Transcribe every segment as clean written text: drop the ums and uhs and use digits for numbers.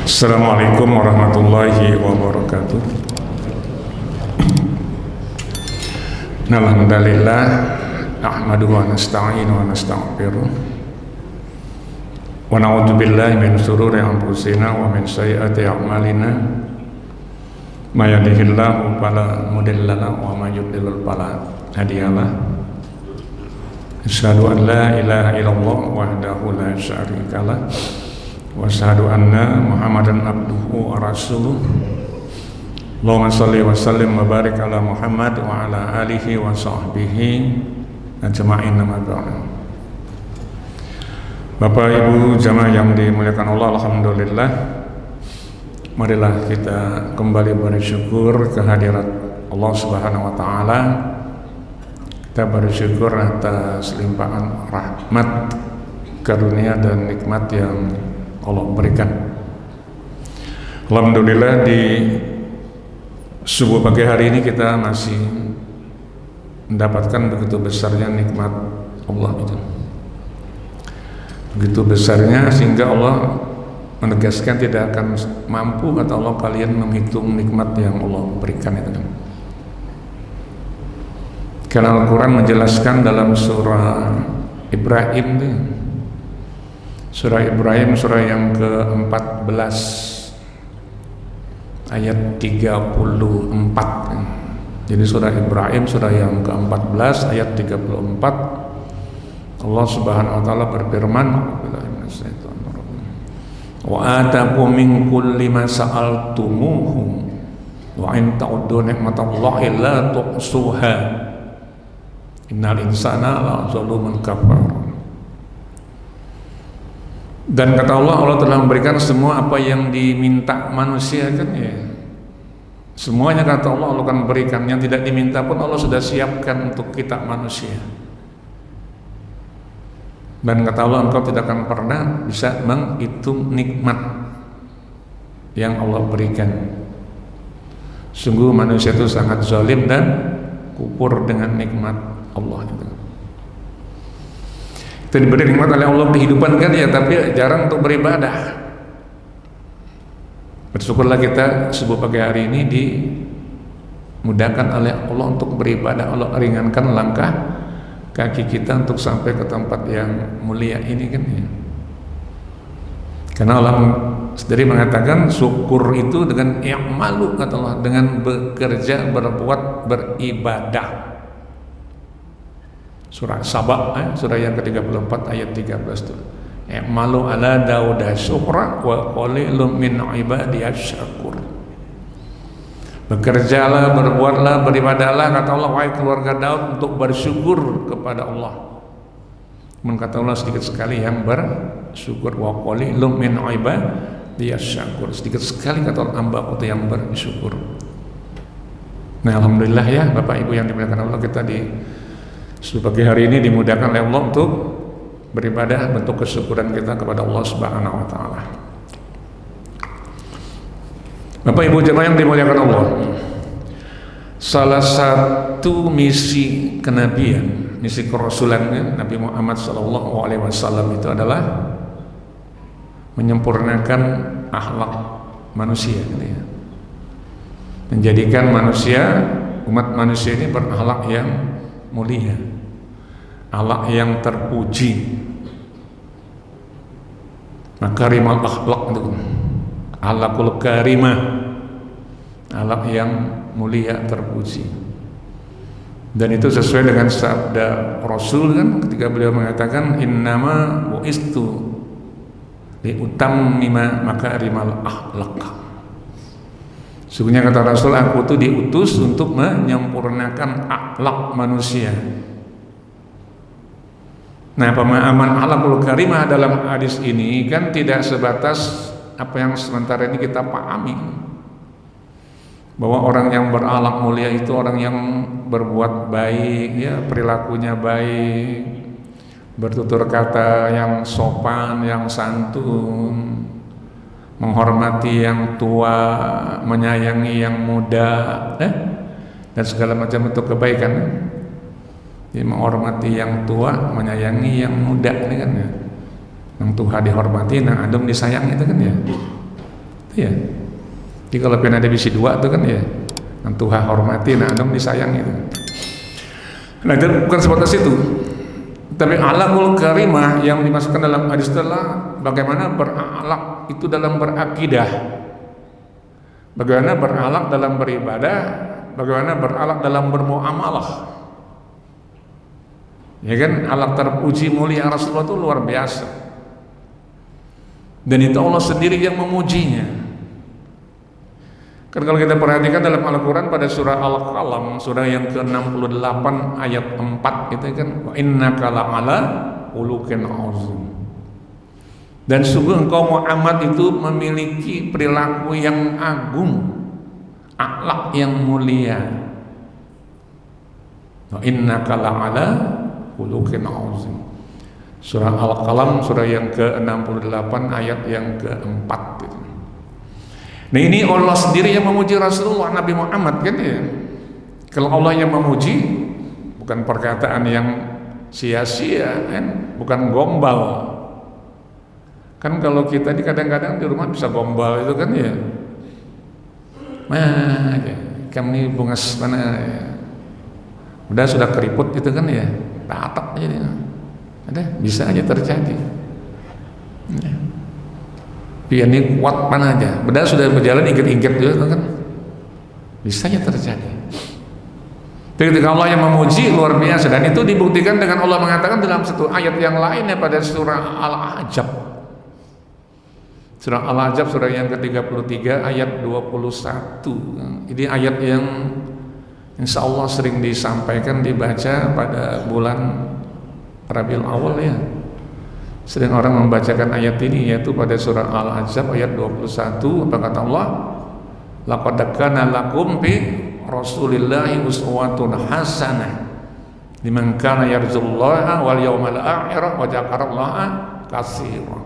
Assalamualaikum warahmatullahi wabarakatuh. Alhamdulillah nahmaduhu wa nasta'inu wa nastaghfiruh wa na'udzu billahi min shururi anfusina wa min sayyiati a'malina may yahdihillahu fala mudilla lahu wa may yudlil fala hadiya lahu. Asyhadu an la ilaha illallah wahdahu la syarika lahu wa asyhadu anna Muhammadan abduhu wa rasuluh. Allahumma shalli wa sallim wa barik ala Muhammad wa ala alihi wa sahbihi ajma'in. Amma ba'du. Bapak Ibu jamaah yang dimuliakan Allah, alhamdulillah, marilah kita kembali bersyukur kehadirat Allah Subhanahu wa taala. Kita bersyukur atas limpahan rahmat, karunia dan nikmat yang Allah berikan. Alhamdulillah, di subuh pagi hari ini kita masih mendapatkan begitu besarnya nikmat Allah itu. Begitu besarnya sehingga Allah menegaskan tidak akan mampu, kata Allah, kalian menghitung nikmat yang Allah berikan itu. Karena Al-Quran menjelaskan dalam surah Ibrahim, surah Ibrahim, surah yang ke-14 ayat 34. Jadi surah Ibrahim, surah yang ke-14 ayat 34, Allah Subhanahu wa taala berfirman, wa atakum min kulli ma sa'altumuhu wa in ta'uddu ni'matallahi la tuhsuha innal insana la zalumun kafar. Dan kata Allah, Allah telah memberikan semua apa yang diminta manusia, kan ya. Semuanya kata Allah, Allah akan berikan. Yang tidak diminta pun Allah sudah siapkan untuk kita manusia. Dan kata Allah, engkau tidak akan pernah bisa menghitung nikmat yang Allah berikan. Sungguh manusia itu sangat zalim dan kufur dengan nikmat Allah itu. Kita diberi nikmat oleh Allah kehidupan, kan ya, tapi jarang untuk beribadah. Bersyukurlah kita subuh pagi hari ini dimudahkan oleh Allah untuk beribadah. Allah ringankan langkah kaki kita untuk sampai ke tempat yang mulia ini, kan ya. Karena Allah sendiri mengatakan syukur itu dengan i'malu, kata Allah, dengan bekerja, berbuat, beribadah. Surah Saba, surah yang ke-34 ayat 13 itu. I'malu ala Dauda syukra wa qalilun min ibadiyas syakur. Bekerjalah, berbuatlah, beribadahlah, kata Allah, wahai keluarga Daud, untuk bersyukur kepada Allah. Men kata Allah, sedikit sekali yang bersyukur. Wa qalilun min ibadiyas syakur. Sedikit sekali, kata Allah, hamba itu yang bersyukur. Nah, alhamdulillah ya Bapak Ibu yang dimuliakan Allah, kita di pagi hari ini dimudahkan oleh Allah untuk beribadah, bentuk kesyukuran kita kepada Allah Subhanahu wa taala. Bapak Ibu jemaah yang dimuliakan Allah, salah satu misi kenabian, misi kerasulan Nabi Muhammad SAW itu adalah menyempurnakan akhlak manusia, gitu ya. Menjadikan manusia, umat manusia ini berakhlak yang mulia, akhlak yang terpuji, makarimal akhlak itu, akhlakul karimah, akhlak yang mulia, terpuji. Dan itu sesuai dengan sabda Rasul, kan, ketika beliau mengatakan innama bu'istu liutammima makarimal akhlak. Sesungguhnya, kata Rasul, aku itu diutus untuk menyempurnakan akhlak manusia. Nah, pemahaman akhlakul karimah dalam hadis ini kan tidak sebatas apa yang sementara ini kita pahami, bahwa orang yang berakhlak mulia itu orang yang berbuat baik, ya, perilakunya baik, bertutur kata yang sopan, yang santun, menghormati yang tua, menyayangi yang muda, dan segala macam bentuk kebaikan. Jadi menghormati yang tua, menyayangi yang muda, ini kan ya. Yang tua dihormati, yang adem disayang, itu kan ya. Ya. Jadi kalau pengen ada bisi dua itu kan ya, Tuhan hormati, nah dong disayang itu. Nah itu bukan sebatas itu, tapi alaqul karimah yang dimasukkan dalam hadis adalah bagaimana berakhlak itu dalam berakidah, bagaimana berakhlak dalam beribadah, bagaimana berakhlak dalam bermuamalah. Ya kan, akhlak terpuji mulia Rasulullah itu luar biasa. Dan itu Allah sendiri yang memujinya. Kan kalau kita perhatikan dalam Al-Quran pada surah Al-Qalam, surah yang ke-68 ayat 4 itu kan, wa innaka la'ala khuluqin azim. Dan sungguh engkau Muhammad itu memiliki perilaku yang agung, akhlak yang mulia. Wa innaka la'ala khuluqin azim. Surah Al-Qalam surah yang ke-68 ayat yang ke-4 gitu. Nah ini Allah sendiri yang memuji Rasulullah Nabi Muhammad kan ya. Kalau Allah yang memuji, bukan perkataan yang sia-sia kan, bukan gombal. Kan kalau kita ini kadang-kadang di rumah bisa gombal itu kan ya. Nah, kami bungas mana ya. Udah sudah keriput itu kan ya, tatap aja dia. Ada bisa aja terjadi. Ya. Dia ini kuat mana aja, padahal sudah berjalan ingkit-ingkit juga kan, bisa aja terjadi. Ketika Allah yang memuji luar biasa, dan itu dibuktikan dengan Allah mengatakan dalam satu ayat yang lainnya pada surah Al-Ahzab. Surah Al-Ahzab surah yang ke-33 ayat 21. Ini ayat yang insya Allah sering disampaikan, dibaca pada bulan Rabiul Awal ya. Sering orang membacakan ayat ini, yaitu pada surah Al-Ahzab ayat 21. Apa kata Allah? Laqad kana lakum fi Rasulillahi uswatun hasanah liman kana yarjullaha wal yawmal akhir wa dzakarallaha katsiran.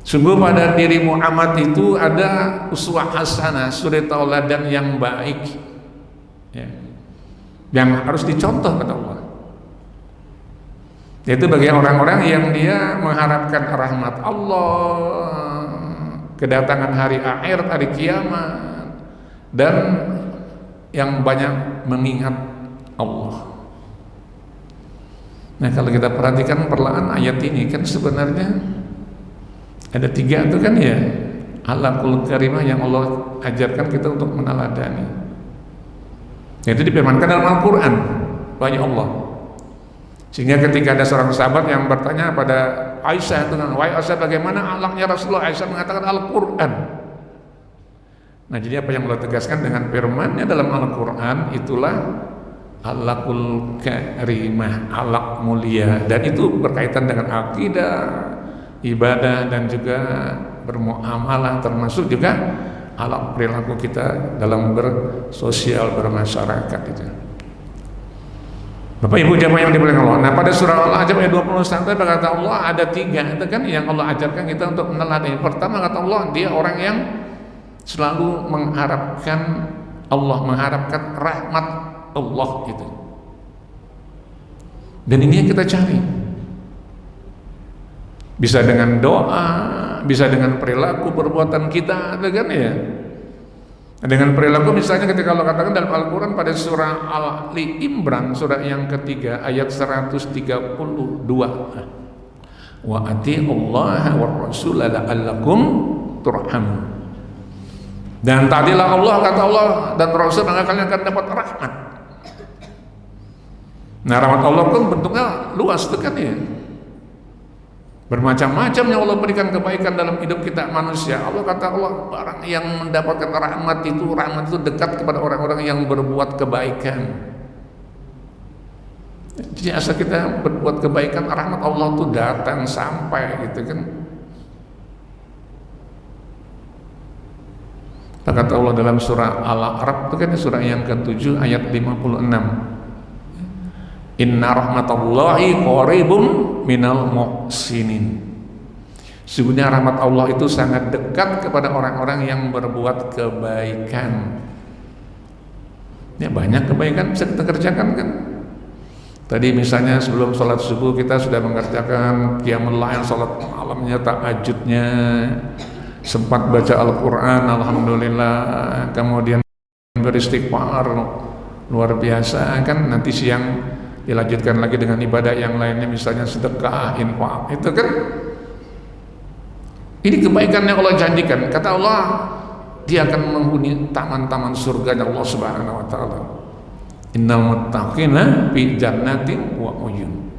Sungguh pada diri Muhammad itu ada uswah hasanah, suri tauladan yang baik ya, yang harus dicontoh kata Allah. Yaitu bagi orang-orang yang dia mengharapkan rahmat Allah, kedatangan hari akhir, hari kiamat, dan yang banyak mengingat Allah. Nah kalau kita perhatikan perlahan ayat ini kan sebenarnya ada 3 itu kan ya, akhlakul karimah yang Allah ajarkan kita untuk meneladani. Itu difirmankan dalam Al-Quran oleh Allah. Sehingga ketika ada seorang sahabat yang bertanya pada Aisyah, wahai Aisyah bagaimana akhlaknya Rasulullah, Aisyah mengatakan Al-Quran. Nah jadi apa yang Allah tegaskan dengan firman-Nya dalam Al-Quran, itulah akhlakul karimah, akhlak mulia, dan itu berkaitan dengan akidah, ibadah, dan juga bermuamalah, termasuk juga akhlak perilaku kita dalam bersosial, bermasyarakat itu. Bapak Ibu jamaah yang dimuliakan Allah. Nah pada surah Al-Ahzab ayat 21 berkata Allah ada 3 itu kan yang Allah ajarkan kita untuk meneladani. Pertama kata Allah, dia orang yang selalu mengharapkan Allah, mengharapkan rahmat Allah gitu. Dan ini yang kita cari. Bisa dengan doa, bisa dengan perilaku perbuatan kita, kan ya. Dengan perilaku misalnya ketika Allah katakan dalam Al-Quran pada surah Ali Imran surah yang ketiga ayat 132, wa atiullaha war rasul la'allakum turhamun. Dan tadilah Allah, kata Allah dan Rasul, maka kalian akan dapat rahmat. Nah rahmat Allah pun bentuknya luas itu kan ya, bermacam-macam yang Allah berikan kebaikan dalam hidup kita manusia. Allah kata Allah, orang yang mendapatkan rahmat itu dekat kepada orang-orang yang berbuat kebaikan. Jadi asal kita berbuat kebaikan, rahmat Allah itu datang sampai gitu kan. Kata Allah dalam surah Al-A'raf itu kan surah yang ke-7 ayat 56. Inna rahmatallahi qaribun minal muhsinin. Sesungguhnya rahmat Allah itu sangat dekat kepada orang-orang yang berbuat kebaikan. Ya banyak kebaikan bisa kita kerjakan kan. Tadi misalnya sebelum sholat subuh kita sudah mengerjakan qiyamul lail, sholat malamnya, tahajudnya. sempat baca Al-Quran, alhamdulillah, kemudian beristighfar luar biasa kan, nanti siang dilanjutkan lagi dengan ibadah yang lainnya, misalnya sedekah, infak, itu kan ini kebaikan yang Allah janjikan. Kata Allah, dia akan menghuni taman-taman surganya Allah Subhanahu wa taala. Innal muttaqina fi jannatin wa uyun.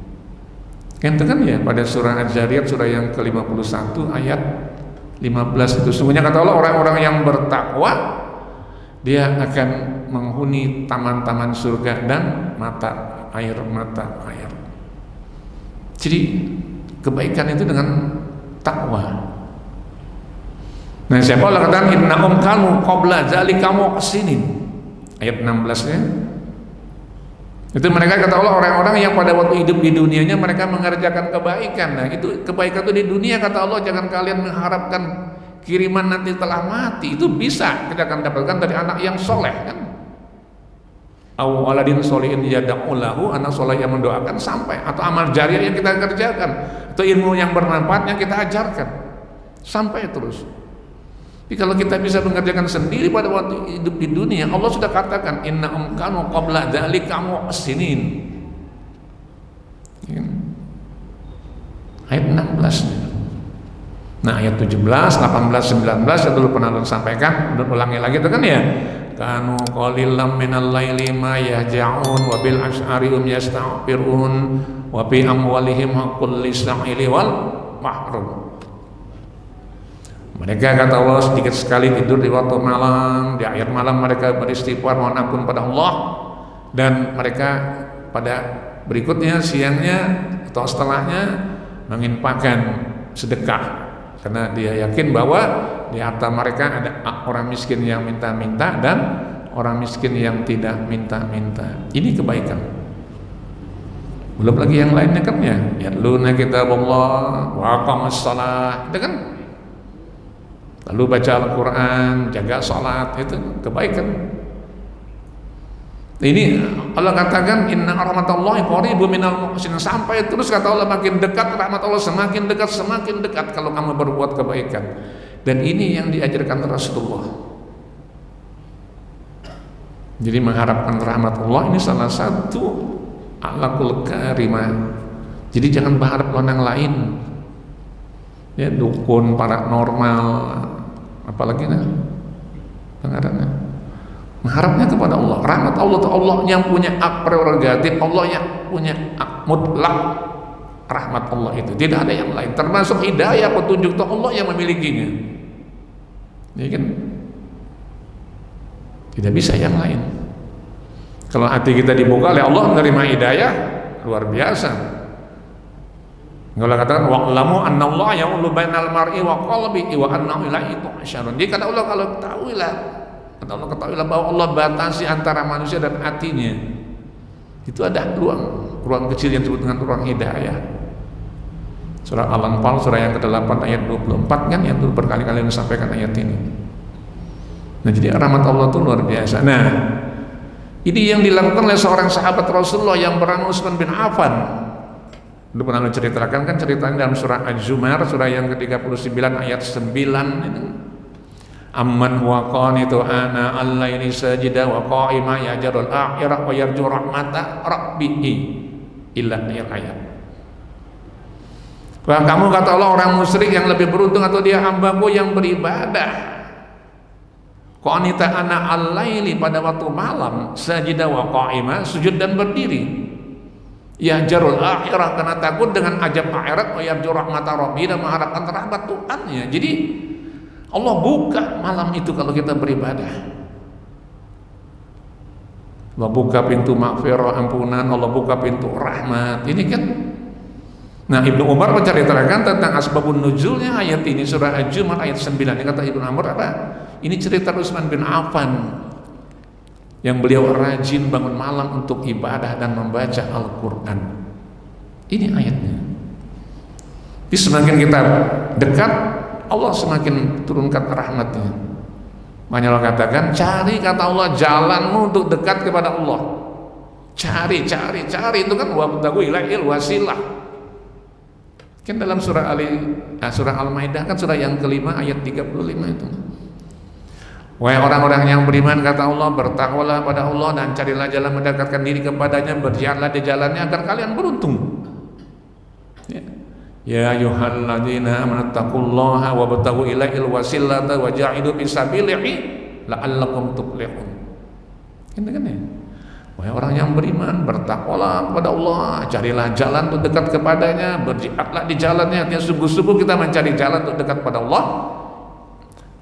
Kan itu kan ya pada surah Az-Zariyat surah yang ke-51 ayat 15 itu, sungguhnya kata Allah, orang-orang yang bertakwa dia akan menghuni taman-taman surga dan mata air. Jadi kebaikan itu dengan takwa. Nah, siapa Allah katakan innahum kanu qabla dzalika muhsinin. Ayat 16-nya. Itu mereka, kata Allah, orang-orang yang pada waktu hidup di dunianya mereka mengerjakan kebaikan. Nah, itu kebaikan itu di dunia, kata Allah, jangan kalian mengharapkan kiriman nanti telah mati. Itu bisa kita akan dapatkan dari anak yang soleh kan. Aw waladin sholihin yad'u lahu, anak soleh yang mendoakan sampai, atau amal jariah yang kita kerjakan, atau ilmu yang bermanfaat yang kita ajarkan sampai terus. Tapi kalau kita bisa mengerjakan sendiri pada waktu hidup di dunia, Allah sudah katakan innahum kanu qabla dzalika muhsinin. Ayat 16. Nah, ayat 17, 18, 19 yang dulu pernah sampaikan, udah ulangi lagi itu kan ya. Kanu qalilan minal laili ma yahja'un wa bil ash'arihim yastaghfirun wa bi amwalihim haqqul lis-sa'ili wal mahrum. Mereka, kata Allah, sedikit sekali tidur di waktu malam, di akhir malam mereka beristighfar mohon ampun pada Allah, dan mereka pada berikutnya siangnya atau setelahnya menginfakkan sedekah, karena dia yakin bahwa di harta mereka ada orang miskin yang minta-minta dan orang miskin yang tidak minta-minta. Ini kebaikan. Belum lagi yang lainnya kan ya, yatluna kitabullah wa aqamus shalah, itu kan. Lalu baca Al-Quran, jaga sholat, itu kebaikan. Ini Allah katakan inna rahmatallahi qaribun minal muhsinin, sampai terus kata Allah makin dekat rahmat Allah, semakin dekat kalau kamu berbuat kebaikan. Dan ini yang diajarkan Rasulullah. Jadi mengharapkan rahmat Allah ini salah satu akhlakul karimah. Jadi jangan berharap orang lain. Ya, dukun, paranormal, apalagi pengarangnya, mengharapnya kepada Allah. Rahmat Allah itu Allah yang punya hak prerogatif, Allah yang punya hak mutlak. Rahmat Allah itu tidak ada yang lain, termasuk hidayah, petunjuk itu Allah yang memilikinya. Ya kan? Tidak bisa yang lain. Kalau hati kita dibuka oleh Allah menerima hidayah, luar biasa. Allah katakan wa'lamu annallaha yahulu bainal mar'i wa qalbihi wa annahu ilaihi tuhsyarun. Jadi kata Allah, kalau ketahuilah bahwa Allah batasi antara manusia dan hatinya. Itu ada ruang kecil yang disebut dengan ruang hidayah. Surah Al-Anfal surah yang ke-8 ayat 24 kan yang dulu berkali-kali disampaikan ayat ini. Nah, jadi rahmat Allah itu luar biasa. Nah, ini yang dilakukan oleh seorang sahabat Rasulullah yang bernama Utsman bin Affan. Dulu pernah ceritakan kan ceritanya dalam surah Az-Zumar surah yang ke-39 ayat 9 ini. Amman huwa qanitu ana al-laili sajida wa qa'ima yajrul akhirah wa yarju rahmata rabbihi illa ayat. Bahwa kamu, kata Allah, orang musyrik yang lebih beruntung atau dia hambaku yang beribadah qanita ana al-laili pada waktu malam, sajida wa qa'ima, sujud dan berdiri, ya jarul akhirah, karena takut dengan ajab akhirat, wa yarju rahmata rabbi, dan mengharapkan rahmat Tuhannya. Jadi Allah buka malam itu kalau kita beribadah. Allah buka pintu maghfirah, ampunan, Allah buka pintu rahmat. Ini kan. Nah, Ibnu Umar menceritakan tentang asbabun nuzulnya ayat ini surah Az-Zumar ayat 9. Ini kata Ibnu Umar apa? Ini cerita Utsman bin Affan yang beliau rajin bangun malam untuk ibadah dan membaca Al-Quran. Ini ayatnya. Jadi semakin kita dekat, Allah semakin turunkan rahmatnya. Makanya Allah katakan, cari, kata Allah, jalanmu untuk dekat kepada Allah. Cari itu kan wabtaghu ilaihil wasilah. Kan dalam surah Al-Maidah kan surah yang kelima ayat 35 itu. Wahai orang-orang yang beriman, kata Allah, bertakwalah pada Allah dan carilah jalan mendekatkan diri kepadanya, berjalanlah di jalannya agar kalian beruntung. Ya ayyuhalladzina amanu taqullaha wabtaghu ilaihil wasilata wajahidu fisabilihi la'allakum tuflihun. Kan ya? Wahai orang yang beriman, bertakwalah kepada Allah, carilah jalan untuk dekat kepadanya, berjihadlah di jalannya. Artinya sungguh-sungguh kita mencari jalan untuk dekat pada Allah.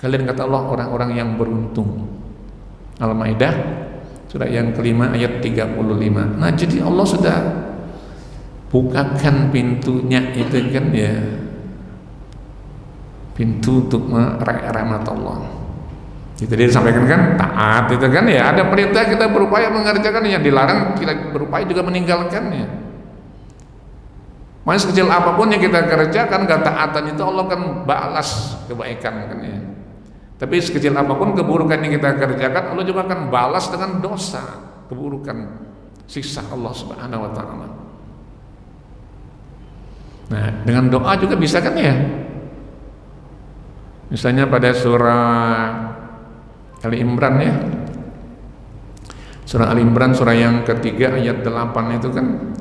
Kalian, kata Allah, orang-orang yang beruntung. Al-Maidah surah yang kelima ayat 35. Nah, jadi Allah sudah bukakan pintunya itu kan ya, pintu untuk meraih rahmat Allah. Itu tadi disampaikan kan, taat itu kan ya, ada perintah kita berupaya mengerjakannya, dilarang kita berupaya juga meninggalkannya. Mas kecil apapun yang kita kerjakan, ketaatan itu Allah kan balas kebaikan kan ya. Tapi sekecil apapun keburukan yang kita kerjakan, Allah juga akan balas dengan dosa, keburukan, siksa Allah Subhanahu wa taala. Nah, dengan doa juga bisa kan ya. Misalnya pada surah Ali Imran ya. Surah Ali Imran surah yang ketiga ayat 8 itu kan,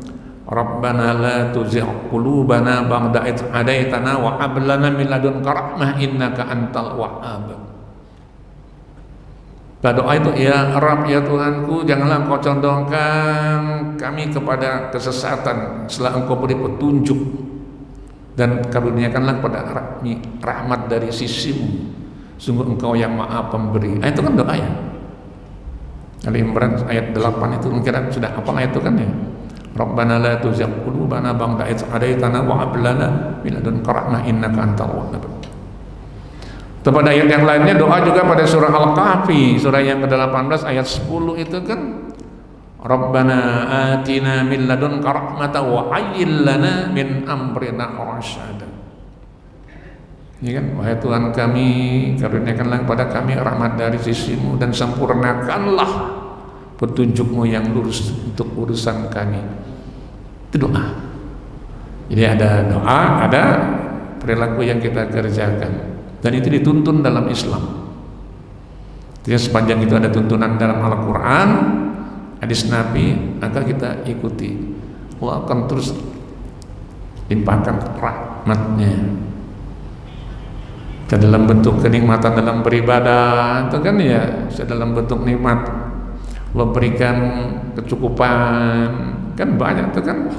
Rabbana la tuzigh qulubana ba'da idh hadaitana wa hab lana min ladunka rahmah innaka antal wahhab. Doa itu, ya Rabb, ya Tuhanku, janganlah Engkau condongkan kami kepada kesesatan setelah Engkau beri petunjuk, dan karuniakanlah kepada rahmat dari sisimu, sungguh Engkau yang Maha Pemberi. Itu kan doa ya. Ali Imran ayat 8 itu mungkin sudah hafal ayat itu kan ya. Rabbana la tuzigh qulubana ba'da idh hadaitana wa hab lana min ladunka rahmah innaka antal wahhab. Pada ayat yang lainnya doa juga pada surah Al-Kahfi surah yang ke-18 ayat 10 itu kan, Rabbana atina min ladunka rahmatan wa hayyil lana min amrina rasyada. Ini kan, wahai Tuhan kami, karuniakanlah kepada kami rahmat dari sisimu dan sempurnakanlah petunjukmu yang lurus untuk urusan kami. Itu doa. Jadi ada doa, ada perilaku yang kita kerjakan, dan itu dituntun dalam Islam. Jadi sepanjang itu ada tuntunan dalam Al-Quran, hadis Nabi, maka kita ikuti. Allah akan terus limpahkan rahmatnya dalam bentuk kenikmatan dalam beribadah itu kan ya, dalam bentuk nikmat Allah berikan kecukupan kan banyak itu kan,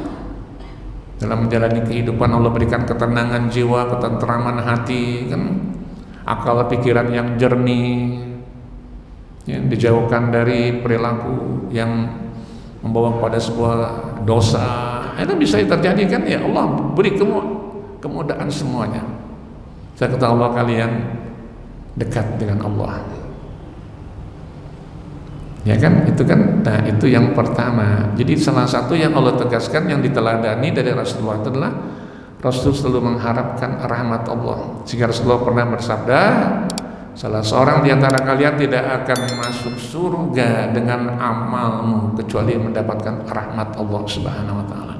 dalam menjalani kehidupan Allah berikan ketenangan jiwa, ketentraman hati kan, akal pikiran yang jernih ya, dijauhkan dari perilaku yang membawa kepada sebuah dosa. Itu bisa terjadi kan ya, Allah beri kemudahan semuanya. Saya kata Allah, kalian dekat dengan Allah. Ya kan, itu kan, nah itu yang pertama. Jadi salah satu yang Allah tegaskan, yang diteladani dari Rasulullah itu adalah Rasul selalu mengharapkan rahmat Allah. Sehingga Rasulullah pernah bersabda, salah seorang di antara kalian tidak akan masuk surga dengan amalmu kecuali mendapatkan rahmat Allah Subhanahu wa taala.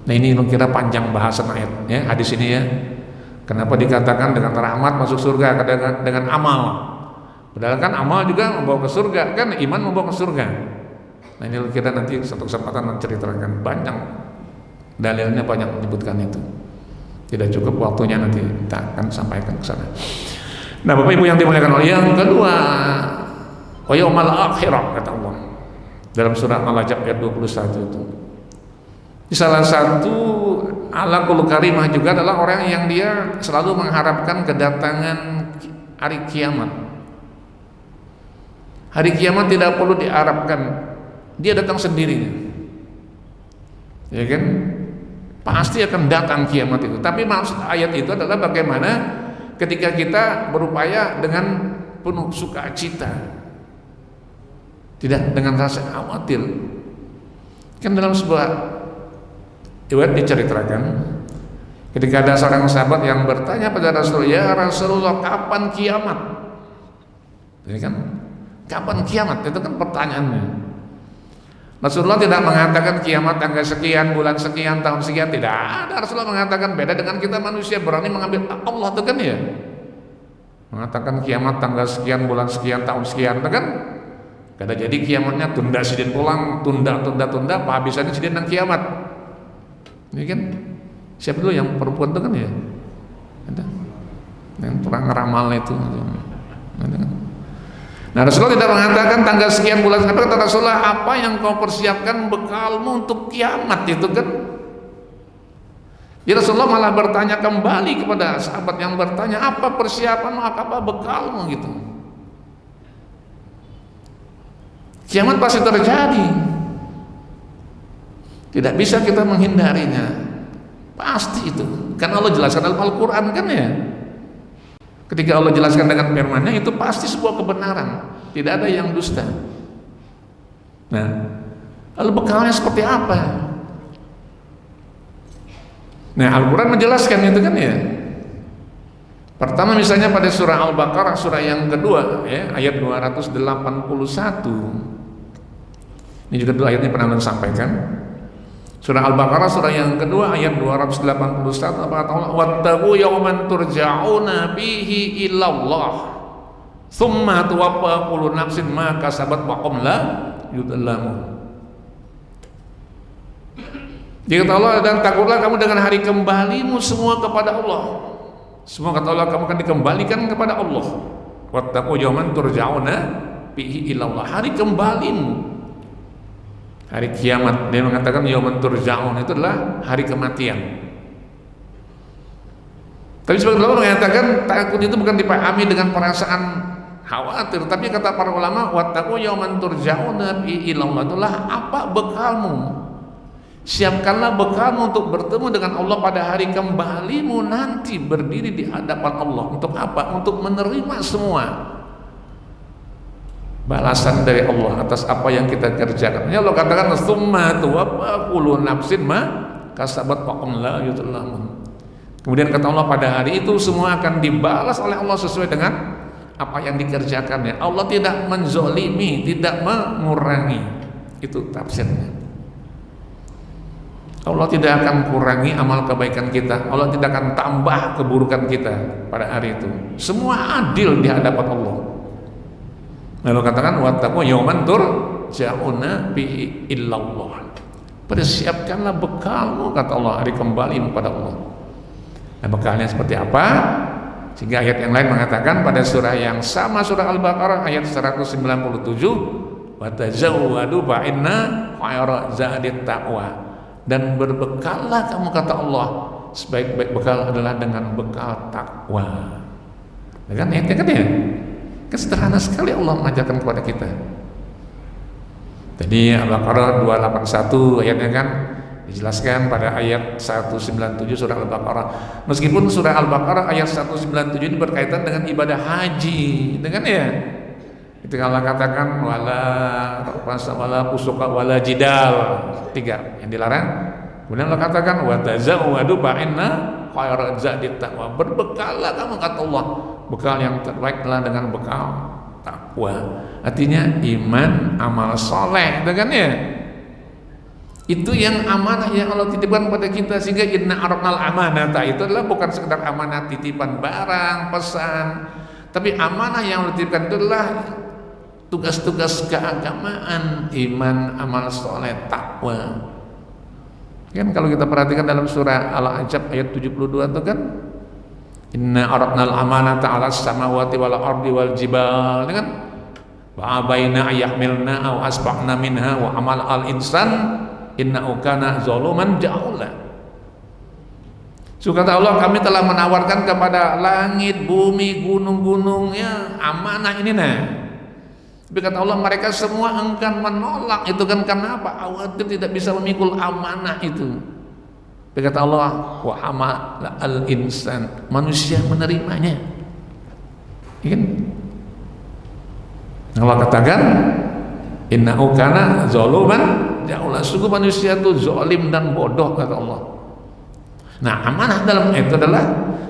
Nah ini kira panjang bahasan ayat ya, hadis ini ya. Kenapa dikatakan dengan rahmat masuk surga dengan amal? Padahal kan amal juga membawa ke surga, kan iman membawa ke surga. Nah ini kita nanti satu kesempatan menceritakan, banyak dalilnya, banyak menyebutkan itu. Tidak cukup waktunya, nanti kita akan sampaikan ke sana. Nah Bapak Ibu yang dimuliakan Allah, yang kedua, wa yaumal akhirah kata Allah dalam surah Al-Ahzab ayat 21 itu. Salah satu alaqul karimah juga adalah orang yang dia selalu mengharapkan kedatangan hari kiamat. Hari kiamat tidak perlu diharapkan, dia datang sendirinya. Ya kan? Pasti akan datang kiamat itu. Tapi maksud ayat itu adalah bagaimana ketika kita berupaya dengan penuh sukacita, tidak dengan rasa khawatir. Kan dalam sebuah riwayat diceritakan ketika ada seorang sahabat yang bertanya pada Rasulullah, ya Rasulullah, kapan kiamat? Jadi kan, kapan kiamat? Itu kan pertanyaannya. Rasulullah tidak mengatakan kiamat tanggal sekian, bulan sekian, tahun sekian, tidak ada. Rasulullah mengatakan beda dengan kita manusia berani mengambil Allah itu kan ya. Mengatakan kiamat tanggal sekian, bulan sekian, tahun sekian, itu kan. Kada jadi kiamatnya tunda sidin pulang, tunda, habisnya sidin nang kiamat. Ini kan siapa dulu yang perempuan itu kan ya? Ada yang perang ngeramal itu. Ada kan? Nah, Rasulullah tidak mengatakan tanggal sekian bulan sekian. Kata Rasulullah, apa yang kau persiapkan bekalmu untuk kiamat itu kan? Jadi Rasulullah malah bertanya kembali kepada sahabat yang bertanya, apa persiapanmu, apa bekalmu gitu. Kiamat pasti terjadi. Tidak bisa kita menghindarinya. Pasti itu. Karena Allah jelaskan dalam Al-Quran kan ya. Ketika Allah jelaskan dengan firman-Nya itu pasti sebuah kebenaran, tidak ada yang dusta. Nah, lalu bekalnya seperti apa? Nah, Al-Quran menjelaskan itu kan ya. Pertama misalnya pada surah Al-Baqarah surah yang kedua ya, ayat 281. Ini juga dulu ayatnya pernah sampaikan. Surah Al-Baqarah surah yang kedua ayat 281, apa kata Allah? Wattaqu yawman turja'una fihi ilallah tsumma tuwaffa kullu nafsin ma kasabat wa hum la yudlamun. Dia kata Allah, dan takutlah kamu dengan hari kembalimu semua kepada Allah. Semua kata Allah kamu akan dikembalikan kepada Allah. Wattaqu yawman turja'una fihi ilallah, hari kembalimu, hari kiamat. Dia mengatakan yauman turja'un itu adalah hari kematian. Tapi sebagian ulama mengatakan takut itu bukan dipahami dengan perasaan khawatir, tapi kata para ulama wattaqu yauman turja'una ilallah itulah apa bekalmu. Siapkanlah bekalmu untuk bertemu dengan Allah pada hari kembalimu nanti, berdiri di hadapan Allah. Untuk apa? Untuk menerima semua balasan dari Allah atas apa yang kita kerjakan. Ya Allah katakan tsumma tuwaffa kullu nafsin ma kasabat wa hum la yudlamun. Kemudian kata Allah pada hari itu semua akan dibalas oleh Allah sesuai dengan apa yang dikerjakannya. Allah tidak menzolimi, tidak mengurangi. Itu tafsirnya. Allah tidak akan kurangi amal kebaikan kita. Allah tidak akan tambah keburukan kita pada hari itu. Semua adil di hadapan Allah. Lalu katakan wattaqu yauman turja'una bihi illallah. Persiapkanlah bekalmu kata Allah hari kembali kepada Allah. Nah, bekalnya seperti apa? Sehingga ayat yang lain mengatakan pada surah yang sama, surah Al-Baqarah ayat 197, wa tazawwadu fa inna khayra zadit taqwa. Dan berbekallah kamu kata Allah, sebaik-baik bekal adalah dengan bekal takwa. Kan ayatnya kan ya? Sederhana sekali Allah mengajarkan kepada kita. Jadi Al-Baqarah 281 ayatnya kan dijelaskan pada ayat 197 surah Al-Baqarah. Meskipun surah Al-Baqarah ayat 197 ini berkaitan dengan ibadah haji, dengan ya. Itu Allah katakan wala rafasa wala fusuqa wala jidal, 3 yang dilarang. Kemudian Allah katakan wa tazawwadu fa inna khairaz zadit taqwa. Berbekallah kamu kata Allah, bekal yang terbaik adalah dengan bekal takwa. Artinya iman, amal soleh, kan ya? Itu yang amanah yang Allah titipkan pada kita. Sehingga inna aradnal amanata itu adalah bukan sekedar amanah titipan barang, pesan, tapi amanah yang Allah titipkan itu adalah tugas-tugas keagamaan, iman, amal soleh, takwa. Kan kalau kita perhatikan dalam surah Al-Ahzab ayat 72 itu kan inna aradnal amanata 'alas samawati wal ardi wal jibal, kan wa abaina ayahmilna aw asbaqna minha wa amal al insan innahu kana zaluman jahula. Kata Allah, kami telah menawarkan kepada langit, bumi, gunung-gunungnya amanah ini nah. Tapi kata Allah mereka semua enggan menolak itu kan karena apa? Khawatir tidak bisa memikul amanah itu. Tapi kata Allah wa amal al insan, manusia menerimanya. Kan? Allah katakan innahu kana zaluman jahula. Sungguh manusia itu zalim dan bodoh kata Allah. Nah, amanah dalam itu adalah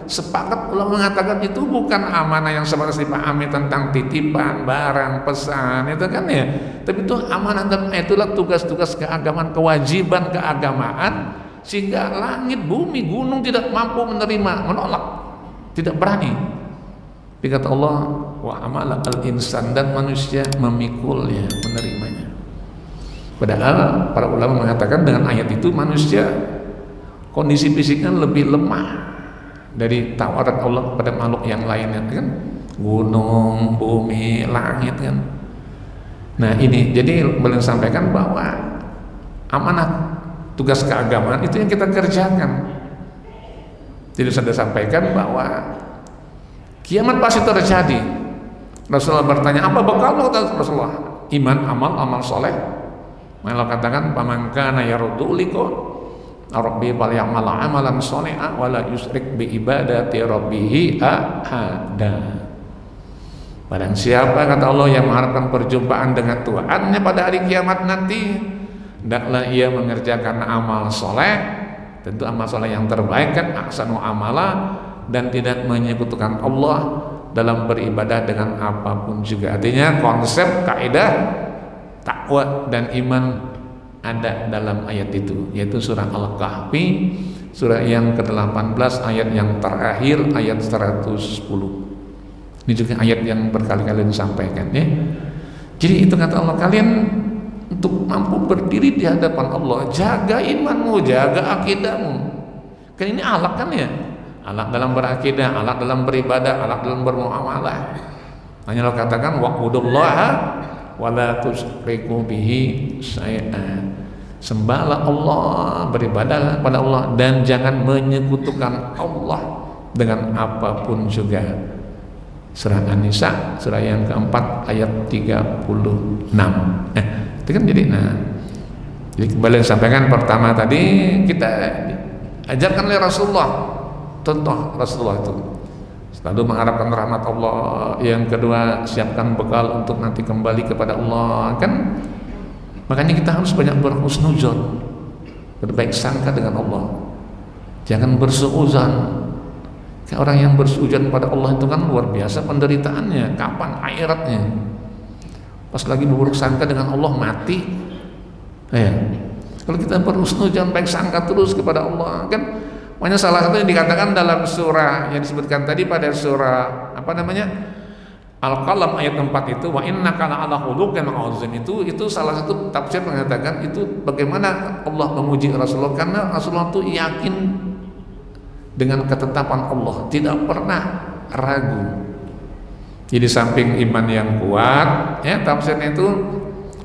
sepakat ulama mengatakan itu bukan amanah yang sebatas dipahami tentang titipan, barang, pesan, itu kan ya. Tapi itu amanah dan itulah tugas-tugas keagamaan, kewajiban keagamaan, sehingga langit, bumi, gunung tidak mampu menerima, menolak, tidak berani. Tapi kata Allah, wa amala al-insan, dan manusia memikulnya, menerimanya. Padahal para ulama mengatakan dengan ayat itu manusia kondisi fisiknya lebih lemah dari tawaran Allah kepada makhluk yang lainnya, kan? Gunung, bumi, langit, kan? Nah ini, jadi beliau sampaikan bahwa amanah tugas keagamaan itu yang kita kerjakan. Jadi sudah sampaikan bahwa kiamat pasti terjadi. Rasulullah bertanya, apa bekal Rasulullah? Iman, amal soleh. Malah katakan, paman kana yaruddu liqa Rabbi falyamal amalan sholihan wala yusyrik bi ibadati rabbih ahada. Barang siapa, kata Allah, yang mengharapkan perjumpaan dengan Tuhannya pada hari kiamat nanti, hendaklah ia mengerjakan amal soleh, tentu amal soleh yang terbaik kan, ahsanu amala, dan tidak menyekutukan Allah dalam beribadah dengan apapun juga. Artinya konsep kaidah takwa dan iman ada dalam ayat itu, yaitu surah Al-Kahfi, surah yang ke-18, ayat yang terakhir, ayat 110. Ini juga ayat yang berkali-kali disampaikan, ya. Jadi itu kata Allah, kalian untuk mampu berdiri di hadapan Allah, jaga imanmu, jaga akidahmu. Kan ini alak kan ya, alak dalam berakidah, alak dalam beribadah, alak dalam bermuamalah. Hanya Allah katakan wa'budullaha wala tusyriku bihi syai'an. Sembahlah Allah, beribadahlah pada Allah, dan jangan menyekutukan Allah dengan apapun juga. Surah An-Nisa, surah yang keempat, ayat 36. Itu kan jadi, jadi kembali sampaikan pertama tadi, kita ajarkan oleh Rasulullah, contoh Rasulullah itu selalu mengharapkan rahmat Allah. Yang kedua, siapkan bekal untuk nanti kembali kepada Allah, kan? Makanya kita harus banyak berhusnuzon, berbaik sangka dengan Allah. Jangan bersuudzon. Kayak orang yang bersuudzon pada Allah itu kan luar biasa penderitaannya. Kapan akhiratnya? Pas lagi berburuk sangka dengan Allah, mati. Ya. Kalau kita berhusnuzon, baik sangka terus kepada Allah, kan? Makanya salah satu yang dikatakan dalam surah yang disebutkan tadi pada surah apa namanya? Al-Qalam ayat 4 itu, wa innaka la'ala khuluqin 'azim, itu salah satu tafsir mengatakan itu bagaimana Allah memuji Rasulullah, karena Rasulullah itu yakin dengan ketetapan Allah, tidak pernah ragu. Jadi samping iman yang kuat, ya, tafsirnya itu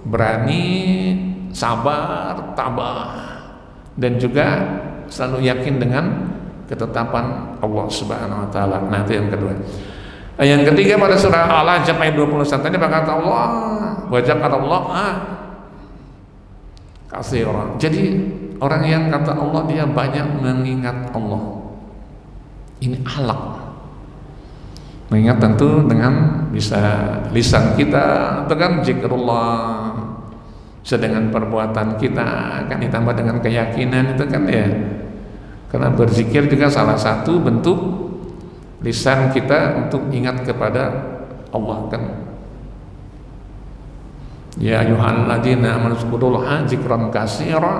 berani, sabar, tabah, dan juga selalu yakin dengan ketetapan Allah Subhanahu wa taala. Nah, itu yang kedua. Yang ketiga pada surah Al-Ahzab ayat 21 tadi berkata Allah, wajib kata Allah kasih orang. Jadi orang yang kata Allah dia banyak mengingat Allah. Ini akhlak. Mengingat tentu dengan bisa lisan kita, atau kan zikrullah, bisa dengan perbuatan kita, kan ditambah dengan keyakinan, itu kan ya. Karena berzikir juga salah satu bentuk lisan kita untuk ingat kepada Allah, kan. Ya ayyuhalladzina amanu dzkurullaha dzikran katsiran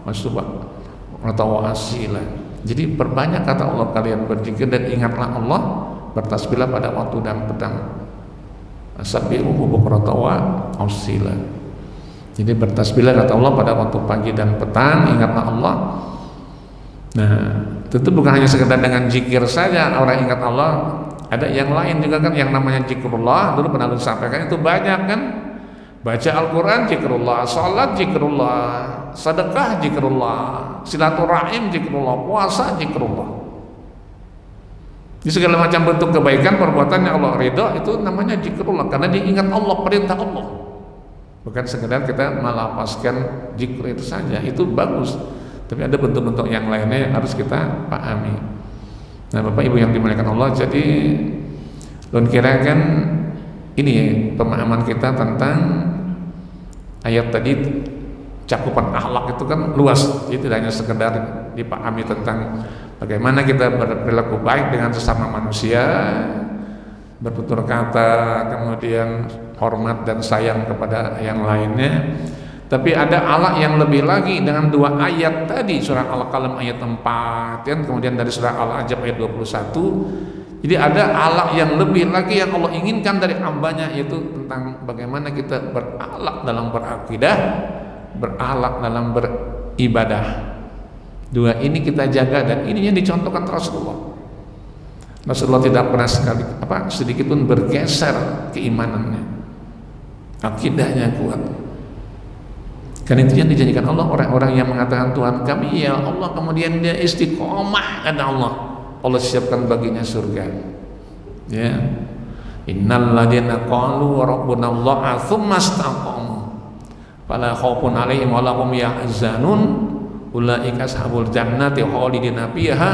wa asila. Jadi perbanyak kata Allah kalian berzikir dan ingatlah Allah, bertasbihlah pada waktu dan petang. Sabbihuhu bukratan wa asila. Jadi bertasbihlah kata Allah pada waktu pagi dan petang, ingatlah Allah. Nah, tentu bukan hanya sekedar dengan zikir saja orang ingat Allah, ada yang lain juga kan, yang namanya zikrullah. Dulu pernah disampaikan itu banyak kan, baca Al-Quran zikrullah, sholat zikrullah, sedekah zikrullah, silaturahim zikrullah, puasa zikrullah. Di segala macam bentuk kebaikan perbuatan yang Allah ridha itu namanya zikrullah, karena diingat Allah, perintah Allah. Bukan sekedar kita melafazkan zikr itu saja, itu bagus. Tapi ada bentuk-bentuk yang lainnya yang harus kita pahami. Nah, Bapak Ibu yang dimuliakan Allah, jadi Lun kira kan ini pemahaman kita tentang ayat tadi, cakupan akhlak itu kan luas. Jadi tidak hanya sekedar dipahami tentang Bagaimana kita berperilaku baik dengan sesama manusia, bertutur kata, kemudian hormat dan sayang kepada yang lainnya. Tapi ada ala yang lebih lagi dengan 2 ayat tadi, surah Al-Qalam ayat 4 kan, kemudian dari surah Al-Ahzab ayat 21. Jadi ada ala yang lebih lagi yang Allah inginkan dari hambanya, yaitu tentang bagaimana kita berakhlak dalam berakidah, berakhlak dalam beribadah. 2 ini kita jaga, dan ini yang dicontohkan Rasulullah. Rasulullah tidak pernah sedikit pun bergeser keimanannya, akidahnya kuat. Karena itu yang dijanjikan Allah, orang-orang yang mengatakan Tuhan kami ya Allah, kemudian dia istiqomah, kata Allah, Allah siapkan baginya surga. Ya, innal ladzina qalu rabbuna Allah tsumma istaqamu fala khaufun 'alaihim wa la hum yahzanun ulaika ashabul jannati khalidina fiha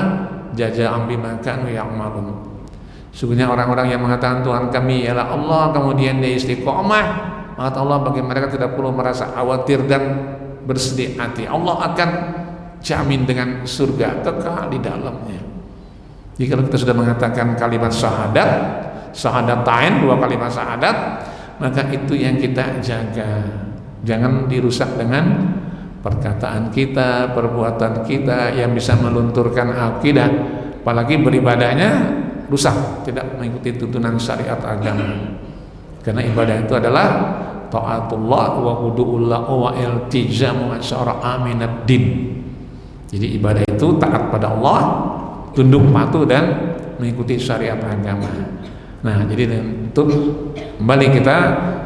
jazaa'an bima kanu ya'malun. Sungguhnya orang-orang yang mengatakan Tuhan kami ialah Allah, kemudian dia istiqomah, maka Allah bagi mereka tidak perlu merasa khawatir dan bersedih hati. Allah akan jamin dengan surga kekal di dalamnya. Jadi kalau kita sudah mengatakan kalimat syahadat, syahadatain, 2 kalimat syahadat, maka itu yang kita jaga. Jangan dirusak dengan perkataan kita, perbuatan kita yang bisa melunturkan akidah, apalagi beribadahnya rusak, tidak mengikuti tuntunan syariat agama. Karena ibadah itu adalah taatullah wa hudu'ullah wa iltizamu asyara aminad din. Jadi ibadah itu taat pada Allah, tunduk patuh dan mengikuti syariat agama. Nah, jadi untuk kembali kita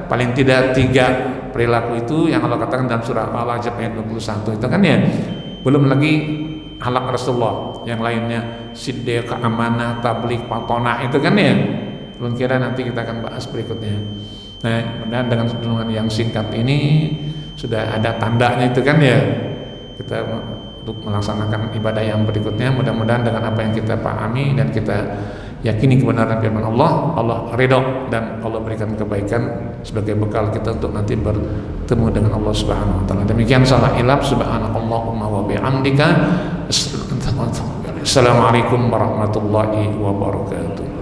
paling tidak 3 perilaku itu yang Allah katakan dalam surah Al-Ahzab ayat 21 itu kan ya, belum lagi akhlak Rasulullah yang lainnya, siddiq, amanah, tabligh, patonah, itu kan ya. Belum kira nanti kita akan bahas berikutnya. Nah, mudah-mudahan dengan renungan yang singkat ini sudah ada tandanya itu kan ya, kita untuk melaksanakan ibadah yang berikutnya. Mudah-mudahan dengan apa yang kita pahami dan kita yakini kebenaran firman Allah, Allah ridho dan Allah berikan kebaikan sebagai bekal kita untuk nanti bertemu dengan Allah Subhanahu wa taala. Demikian salah ilham, subhanakallahumma wa bihamdika, assalamualaikum warahmatullahi wabarakatuh.